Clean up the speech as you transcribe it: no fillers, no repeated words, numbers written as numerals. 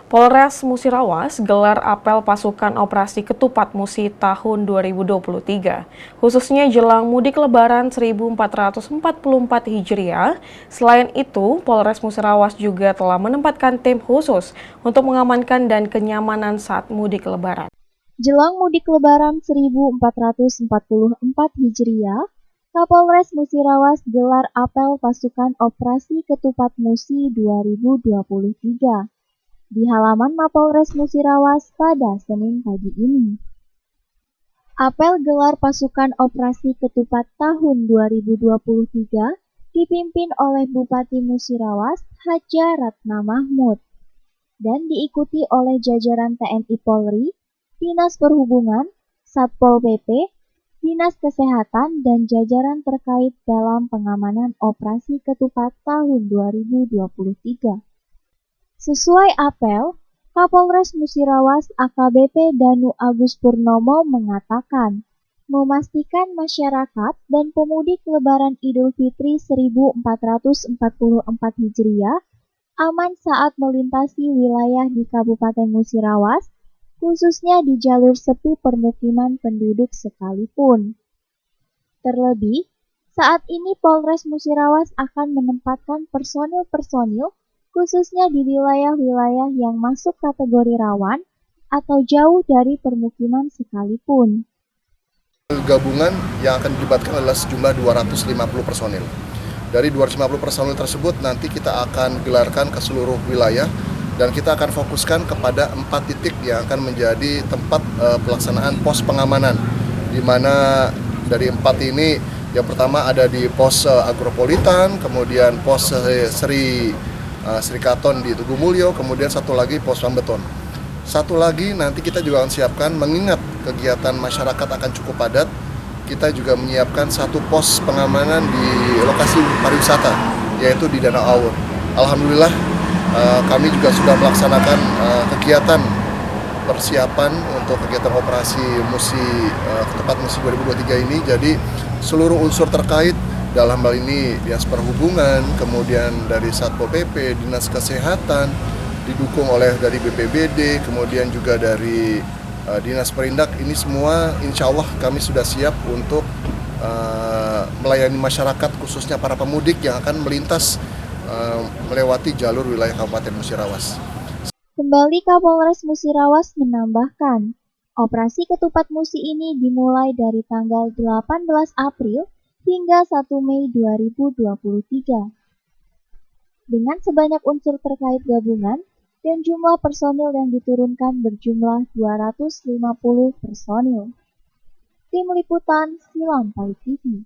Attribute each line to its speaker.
Speaker 1: Polres Musirawas gelar apel pasukan operasi Ketupat Musi tahun 2023, khususnya jelang mudik Lebaran 1444 Hijriah. Selain itu, Polres Musirawas juga telah menempatkan tim khusus untuk mengamankan dan kenyamanan saat mudik Lebaran.
Speaker 2: Jelang mudik Lebaran 1444 Hijriah, Kapolres Musirawas gelar apel pasukan operasi Ketupat Musi 2023 di halaman Mapolres Musirawas pada Senin pagi ini. Apel gelar pasukan operasi Ketupat tahun 2023 dipimpin oleh Bupati Musirawas Hadja Ratna Mahmud dan diikuti oleh jajaran TNI Polri, Dinas Perhubungan, Satpol PP, Dinas Kesehatan, dan jajaran terkait dalam pengamanan operasi Ketupat tahun 2023. Sesuai apel, Kapolres Musirawas AKBP Danu Agus Purnomo mengatakan, memastikan masyarakat dan pemudik Lebaran Idul Fitri 1444 Hijriah aman saat melintasi wilayah di Kabupaten Musirawas, khususnya di jalur sepi permukiman penduduk sekalipun. Terlebih, saat ini Polres Musirawas akan menempatkan personil-personil khususnya di wilayah-wilayah yang masuk kategori rawan atau jauh dari permukiman sekalipun.
Speaker 3: Gabungan yang akan dilibatkan adalah sejumlah 250 personil. Dari 250 personil tersebut nanti kita akan gelarkan ke seluruh wilayah dan kita akan fokuskan kepada 4 titik yang akan menjadi tempat pelaksanaan pos pengamanan, di mana dari 4 ini yang pertama ada di pos Agropolitan, kemudian pos Sri Katon di Tugu Mulyo, kemudian satu lagi pos Pambeton. Satu lagi nanti kita juga akan siapkan, mengingat kegiatan masyarakat akan cukup padat, kita juga menyiapkan satu pos pengamanan di lokasi pariwisata, yaitu di Danau Awur. Alhamdulillah kami juga sudah melaksanakan kegiatan persiapan untuk kegiatan operasi Ketupat Musi 2023 ini. Jadi seluruh unsur terkait dalam hal ini Dinas Perhubungan, kemudian dari Satpol PP, Dinas Kesehatan, didukung oleh dari BPBD, kemudian juga dari Dinas Perindak, ini semua insya Allah kami sudah siap untuk melayani masyarakat, khususnya para pemudik yang akan melintas melewati jalur wilayah Kabupaten Musirawas.
Speaker 2: Kembali Kapolres Musirawas menambahkan, operasi Ketupat Musi ini dimulai dari tanggal 18 April hingga 1 Mei 2023. Dengan sebanyak unsur terkait gabungan dan jumlah personil yang diturunkan berjumlah 250 personil. Tim Liputan Silam Pali TV.